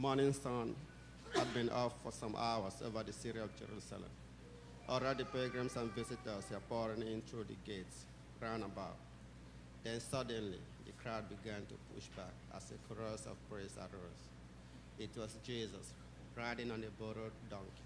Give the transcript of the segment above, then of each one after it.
morning sun had been off for some hours over the city of Jerusalem. Already pilgrims and visitors were pouring in through the gates round about. Then suddenly, the crowd began to push back as a chorus of praise arose. It was Jesus, riding on a borrowed donkey.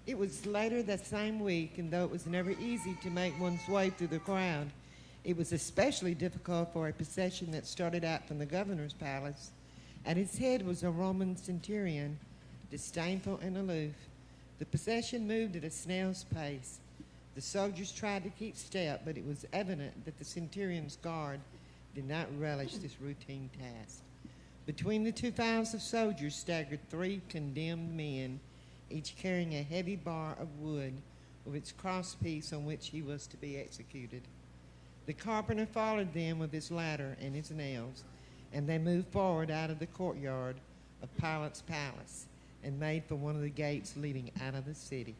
It was later that same week, and though it was never easy to make one's way through the crowd, it was especially difficult for a procession that started out from the governor's palace. At its head was a Roman centurion, disdainful and aloof. The procession moved at a snail's pace. The soldiers tried to keep step, but it was evident that the centurion's guard did not relish this routine task. Between the two files of soldiers staggered three condemned men, each carrying a heavy bar of wood with its crosspiece on which he was to be executed. The carpenter followed them with his ladder and his nails, and they moved forward out of the courtyard of Pilate's palace and made for one of the gates leading out of the city.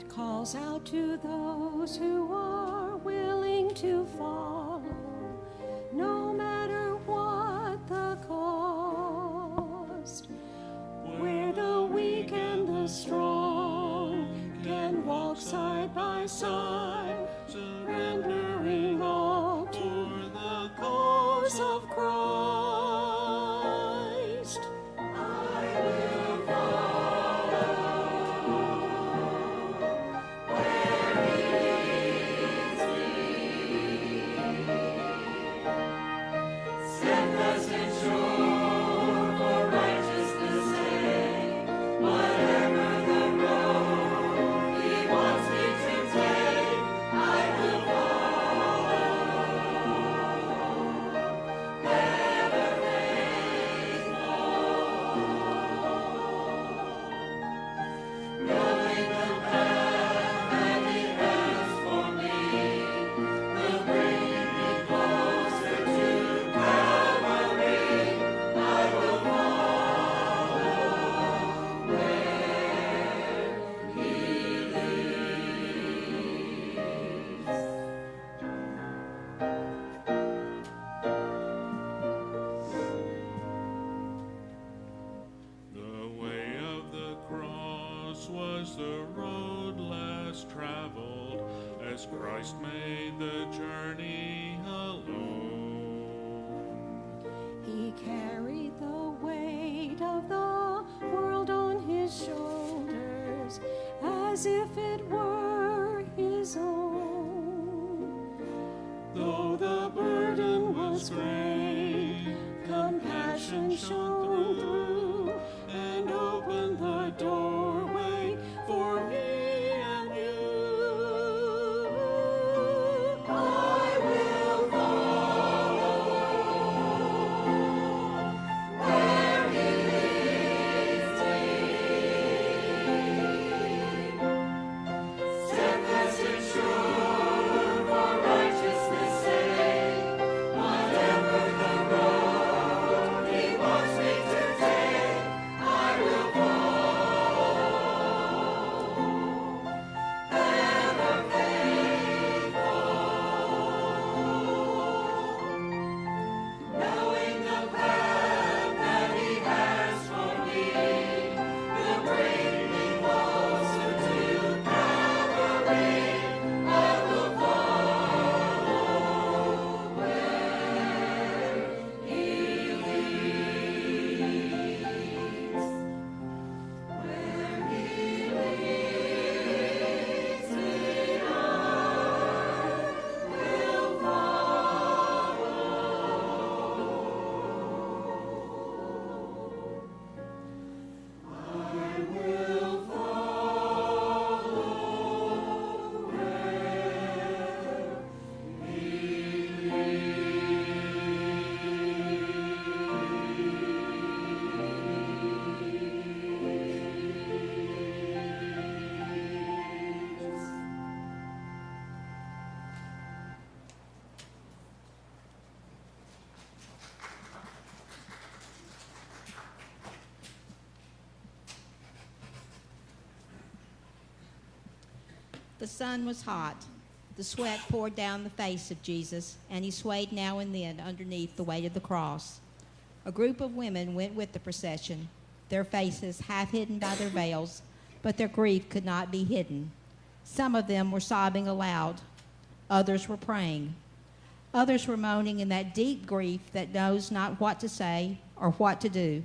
Calls out to those who are willing to follow, no matter what the cost, where the weak and the strong can walk side by side, surrendering all to the cause of Christ. Yeah. road less traveled, as Christ made the journey alone. He carried the weight of the world on his shoulders as if it were his own. Though the burden was great, compassion shone through and opened the doorway for me and you. I will follow where he leads me. Steadfast and sure for righteousness' sake, whatever the road he wants me to take, I will follow, ever faithful, knowing the path that he has for me will bring me closer to Calvary. I will follow where he leads. Where he leads me, I will follow. I will follow where he leads. The sun was hot. The sweat poured down the face of Jesus, and he swayed now and then underneath the weight of the cross. A group of women went with the procession, their faces half hidden by their veils, but their grief could not be hidden. Some of them were sobbing aloud. Others were praying. Others were moaning in that deep grief that knows not what to say or what to do.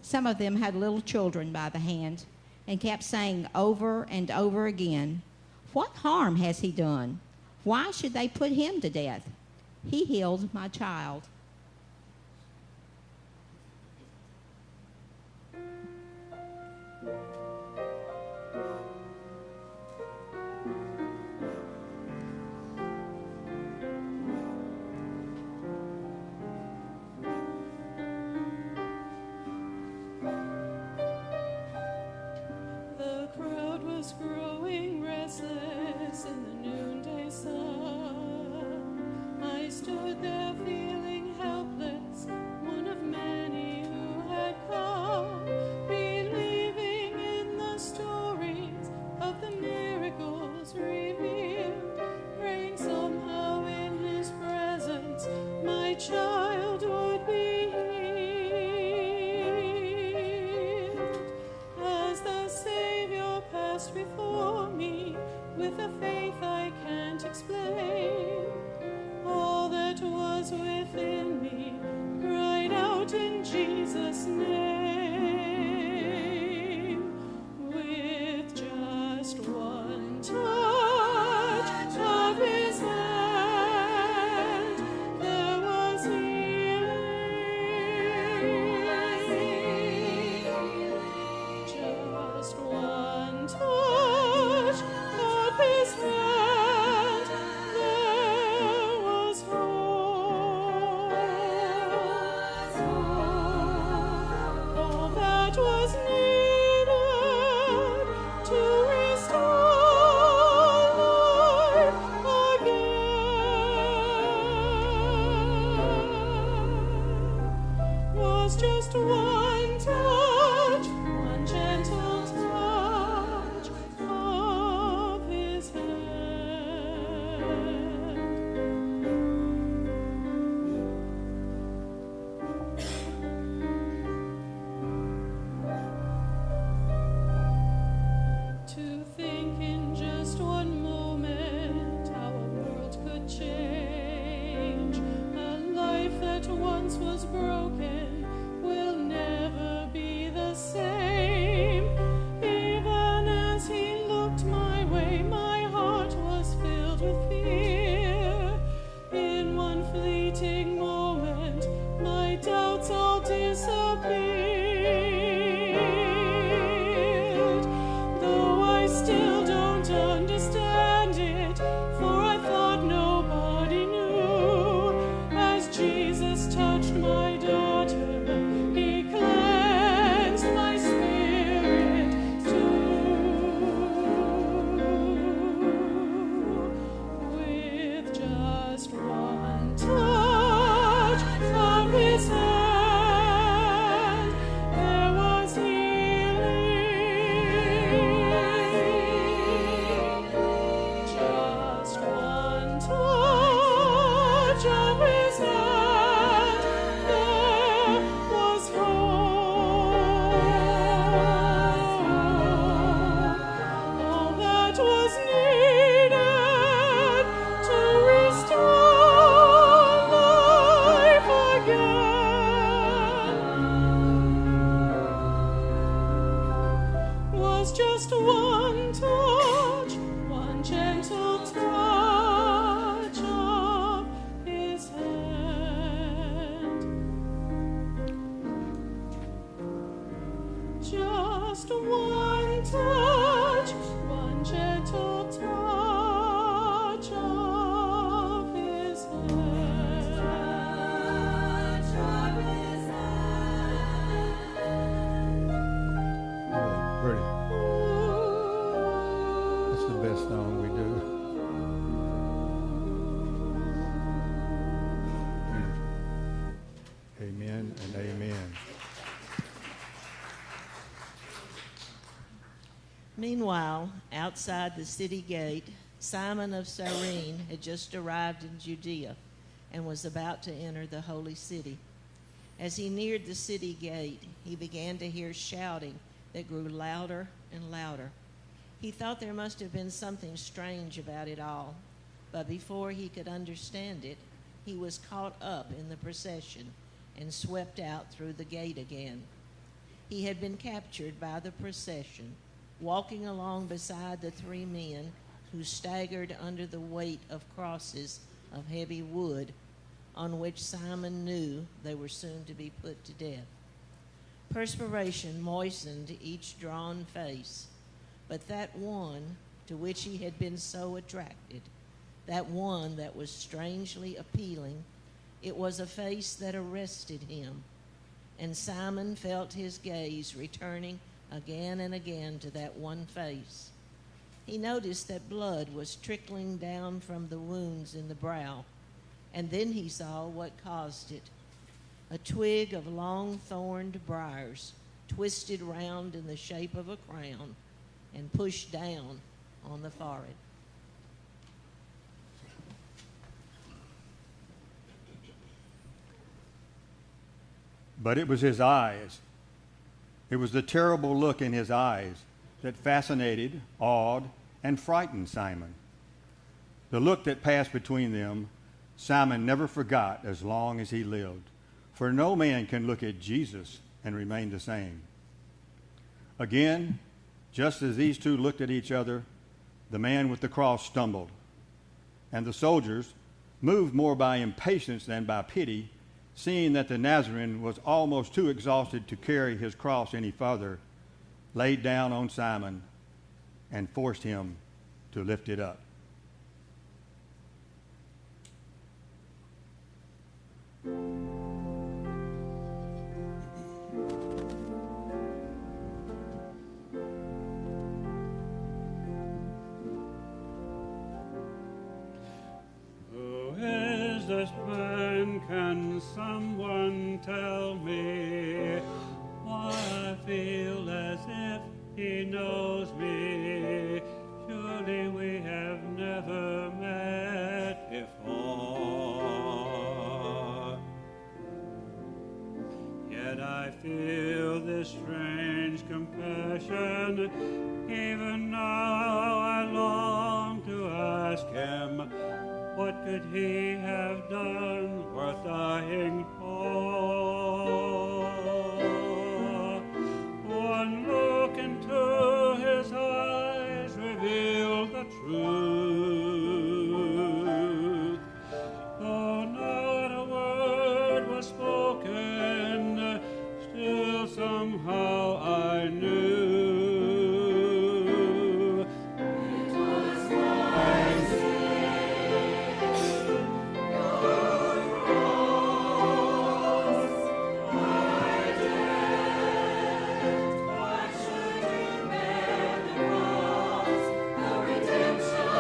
Some of them had little children by the hand and kept saying over and over again, "What harm has he done? Why should they put him to death? He healed my child." The crowd was growing restless in the noonday sun. I stood there feeling helpless, one of many who had come, believing in the stories of the miracles revealed, praying somehow in his presence my child would be healed. As the Savior passed before me with a faith I can't explain, all that was within me cried out in Jesus' name. With just one touch of his hand, there was healing. Just one touch of his hand, there was hope. was needed to restore life again. Was just one touch, one gentle touch of his hand. Just one touch, one gentle touch of his hand. Pretty. That's the best song we do. Amen and amen. Meanwhile, outside the city gate, Simon of Cyrene had just arrived in Judea and was about to enter the holy city. As he neared the city gate, he began to hear shouting that grew louder and louder. He thought there must have been something strange about it all, but before he could understand it, he was caught up in the procession and swept out through the gate again. He had been captured by the procession, walking along beside the three men who staggered under the weight of crosses of heavy wood, on which Simon knew they were soon to be put to death. Perspiration moistened each drawn face, but that one to which he had been so attracted, that one that was strangely appealing, it was a face that arrested him, and Simon felt his gaze returning again and again to that one face. He noticed that blood was trickling down from the wounds in the brow, and then he saw what caused it. A twig of long-thorned briars twisted round in the shape of a crown and pushed down on the forehead. But it was his eyes. It was the terrible look in his eyes that fascinated, awed, and frightened Simon. The look that passed between them, Simon never forgot as long as he lived, for no man can look at Jesus and remain the same. Again, just as these two looked at each other, the man with the cross stumbled, and the soldiers, moved more by impatience than by pity, seeing that the Nazarene was almost too exhausted to carry his cross any further, laid down on Simon and forced him to lift it up. This man, can someone tell me why I feel as if he knows me? Surely we have never met before. Yet I feel this strange compassion. Even now I long to ask him, what could he have done worth dying for? One look into his eyes revealed the truth. Though not a word was spoken, still somehow I knew. Redemption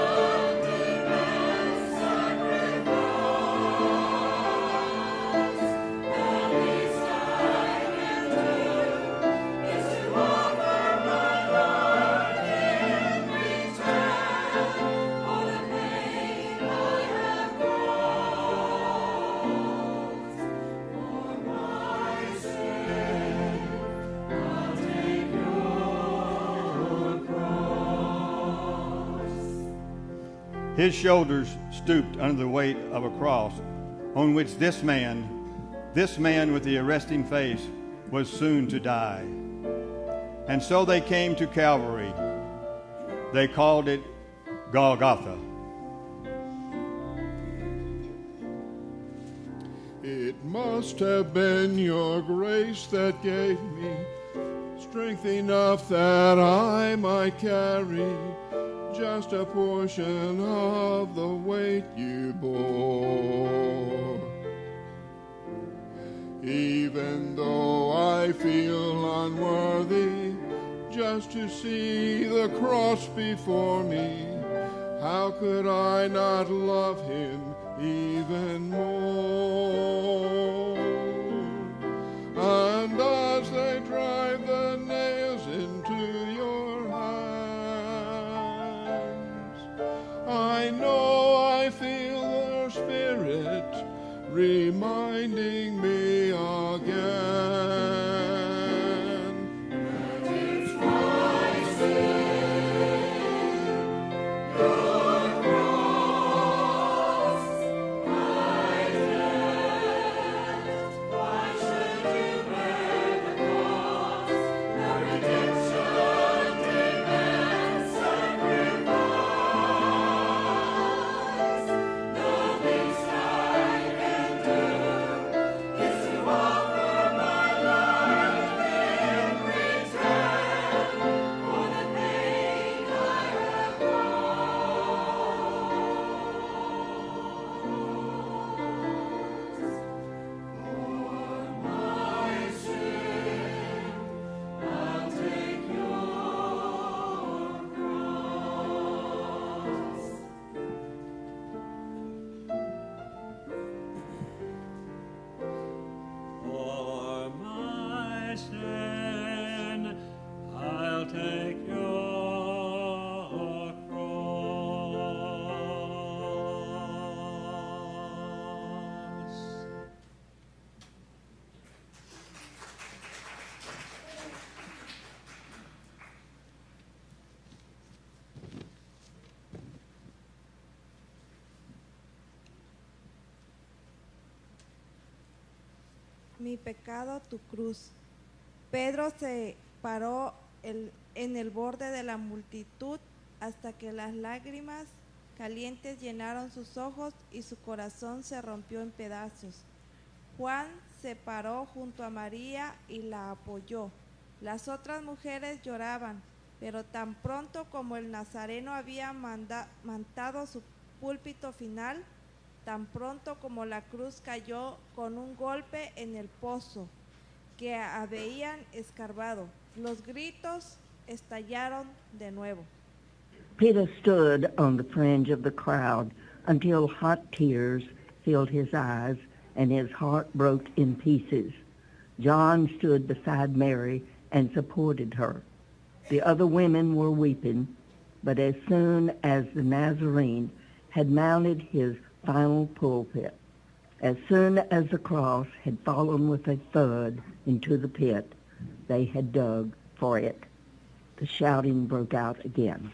His shoulders stooped under the weight of a cross on which this man with the arresting face, was soon to die. And so they came to Calvary. They called it Golgotha. It must have been your grace that gave me strength enough that I might carry just a portion of the weight you bore. Even though I feel unworthy, just to see the cross before me, how could I not love him even more? And as they drive the nails into your hands, I know I feel their spirit reminding me again. Mi pecado, tu cruz. Pedro se paró en el borde de la multitud hasta que las lágrimas calientes llenaron sus ojos y su corazón se rompió en pedazos. Juan se paró junto a María y la apoyó. Las otras mujeres lloraban, pero tan pronto como el nazareno había mantado su púlpito final, tan pronto como la cruz cayó con un golpe en el pozo que habían escarbado, los gritos estallaron de nuevo. Peter stood on the fringe of the crowd until hot tears filled his eyes and his heart broke in pieces. John stood beside Mary and supported her. The other women were weeping, but as soon as the Nazarene had mounted his final pulpit, as soon as the cross had fallen with a thud into the pit they had dug for it, the shouting broke out again.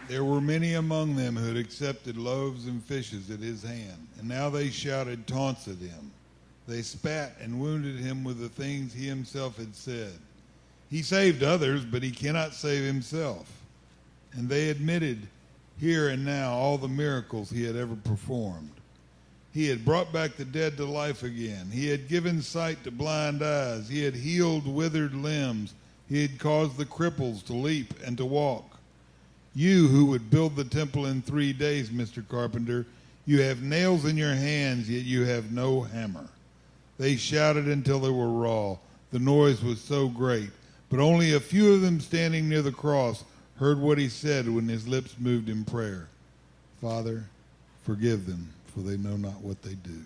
There were many among them who had accepted loaves and fishes at his hand, and now they shouted taunts at him. They spat and wounded him with the things he himself had said. He saved others, but he cannot save himself. And they admitted here and now all the miracles he had ever performed. He had brought back the dead to life again. He had given sight to blind eyes. He had healed withered limbs. He had caused the cripples to leap and to walk. You who would build the temple in 3 days, Mr. Carpenter, you have nails in your hands, yet you have no hammer. They shouted until they were raw. The noise was so great. But only a few of them standing near the cross heard what he said when his lips moved in prayer. Father, forgive them, for they know not what they do.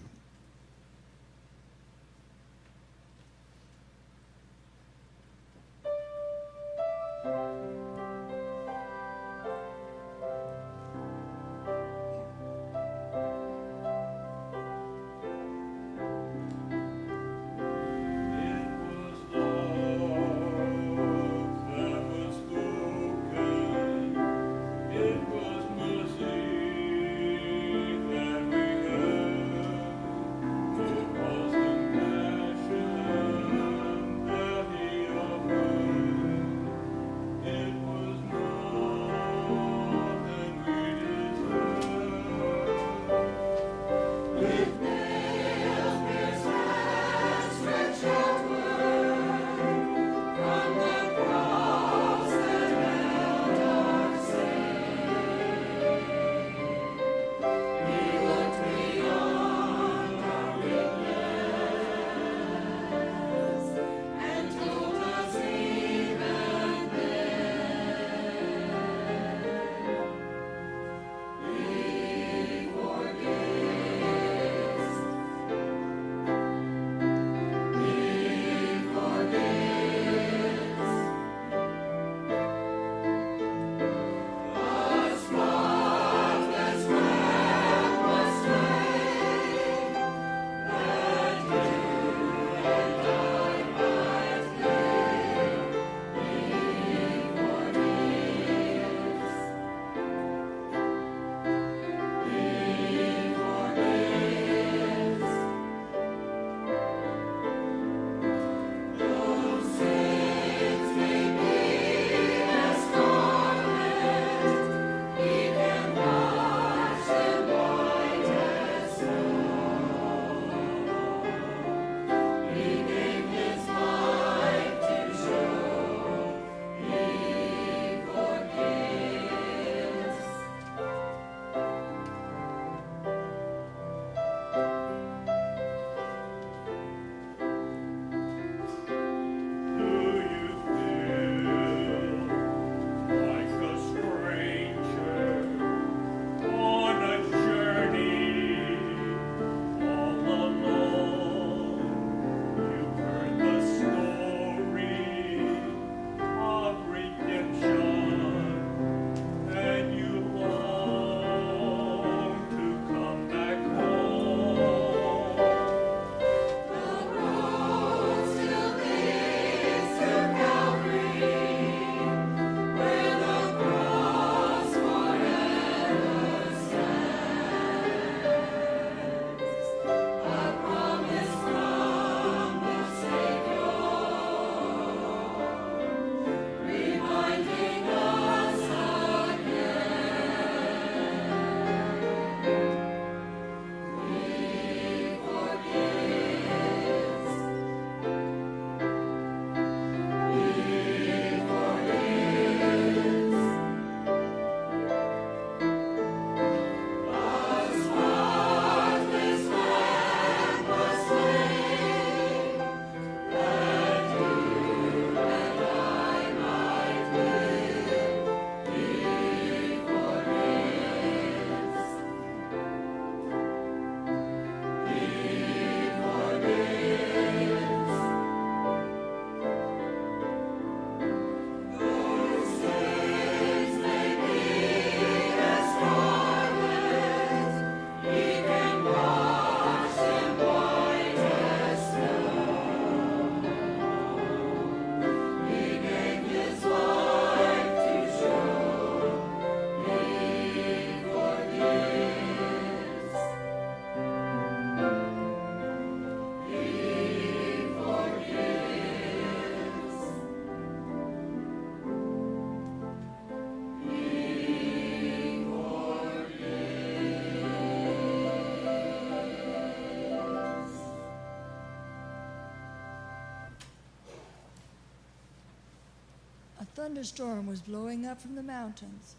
thunderstorm was blowing up from the mountains.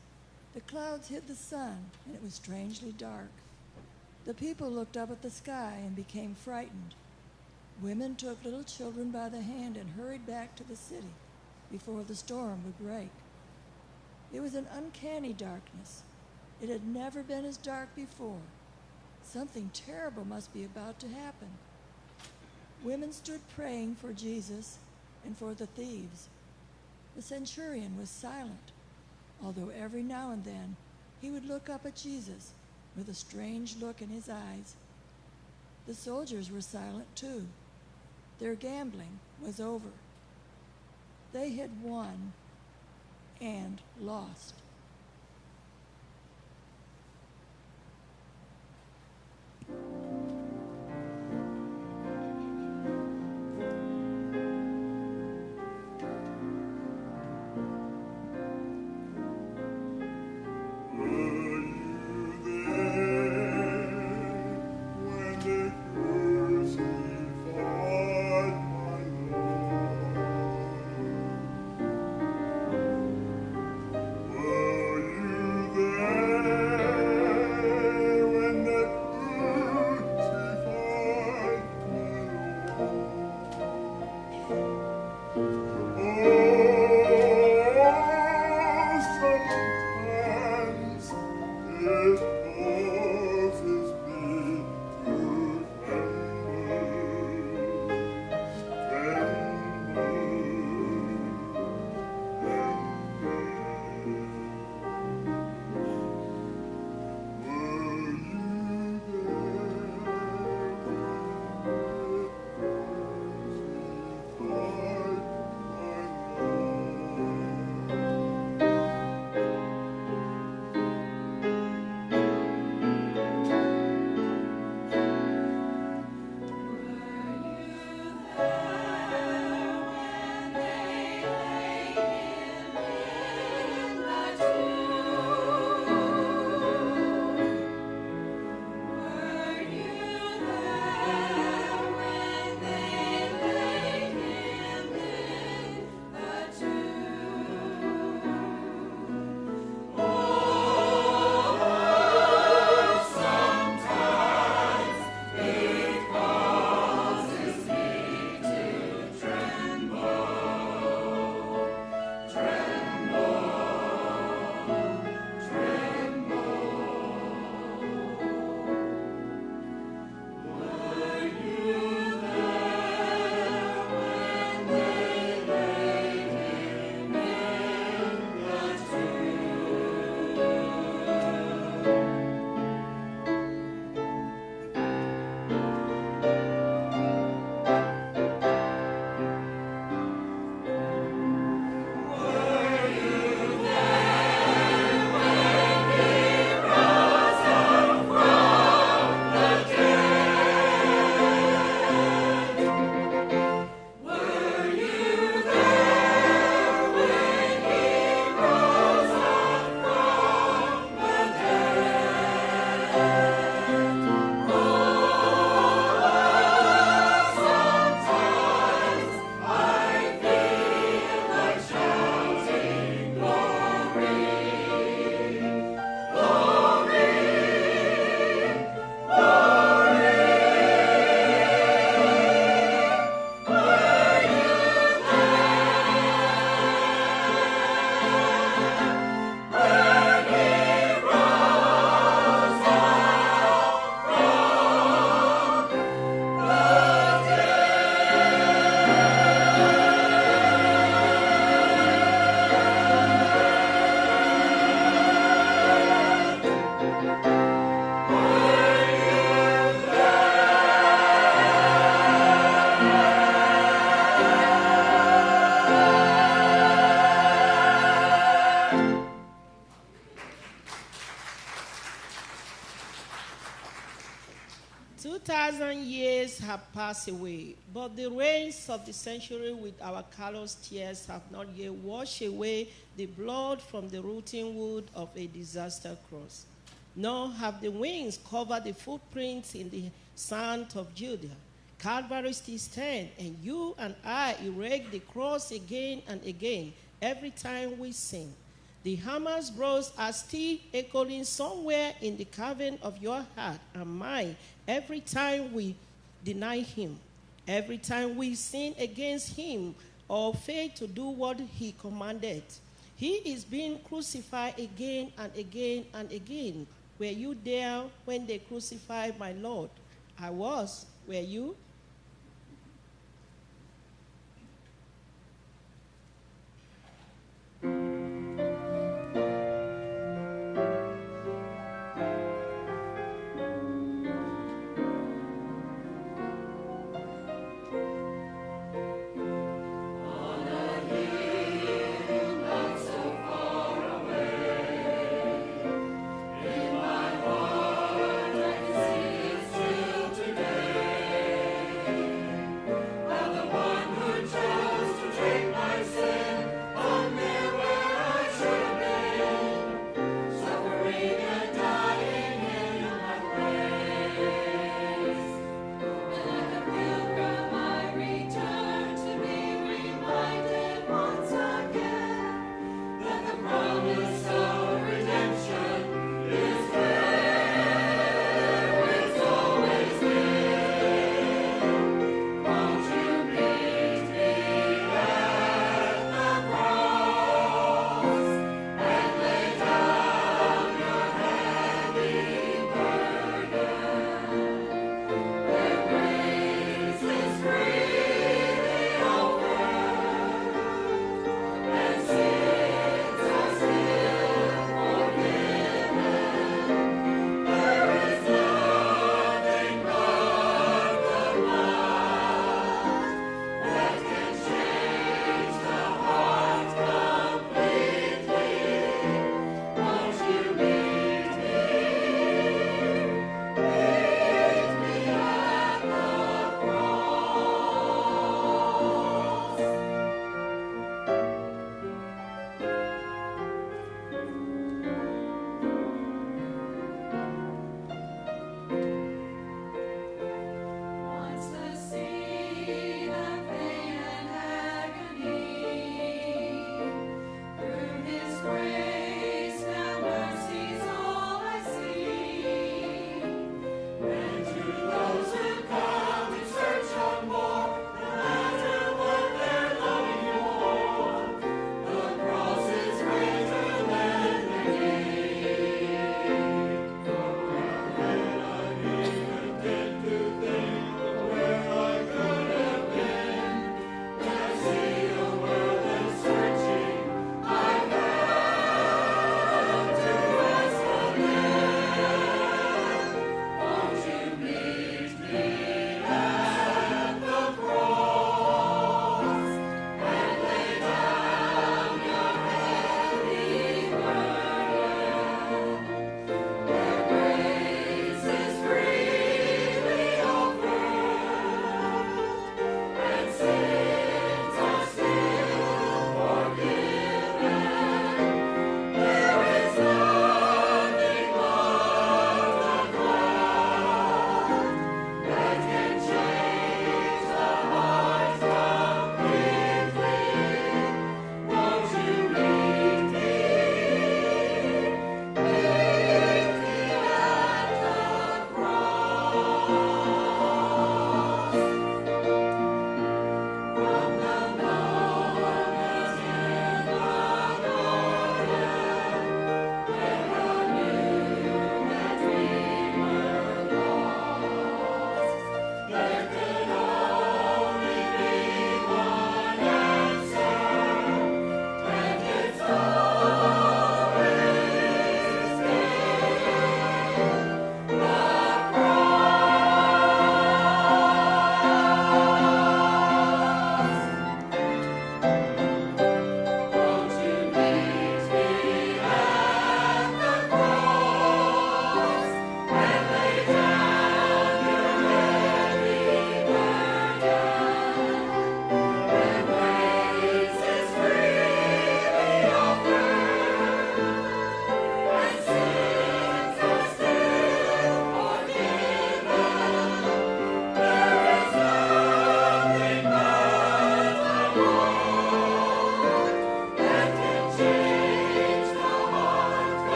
The clouds hid the sun, and it was strangely dark. The people looked up at the sky and became frightened. Women took little children by the hand and hurried back to the city before the storm would break. It was an uncanny darkness. It had never been as dark before. Something terrible must be about to happen. Women stood praying for Jesus and for the thieves. The centurion was silent, although every now and then he would look up at Jesus with a strange look in his eyes. The soldiers were silent too. Their gambling was over. They had won and lost. have passed away, but the rains of the century with our callous tears have not yet washed away the blood from the rotting wood of a disaster cross. Nor have the winds covered the footprints in the sand of Judah. Calvary still stands, and you and I erect the cross again and again, every time we sin. The hammer's blows are still echoing somewhere in the cavern of your heart and mine every time we deny him, every time we sin against him or fail to do what he commanded. He is being crucified again and again and again. Were you there when they crucified my Lord? I was. Were you?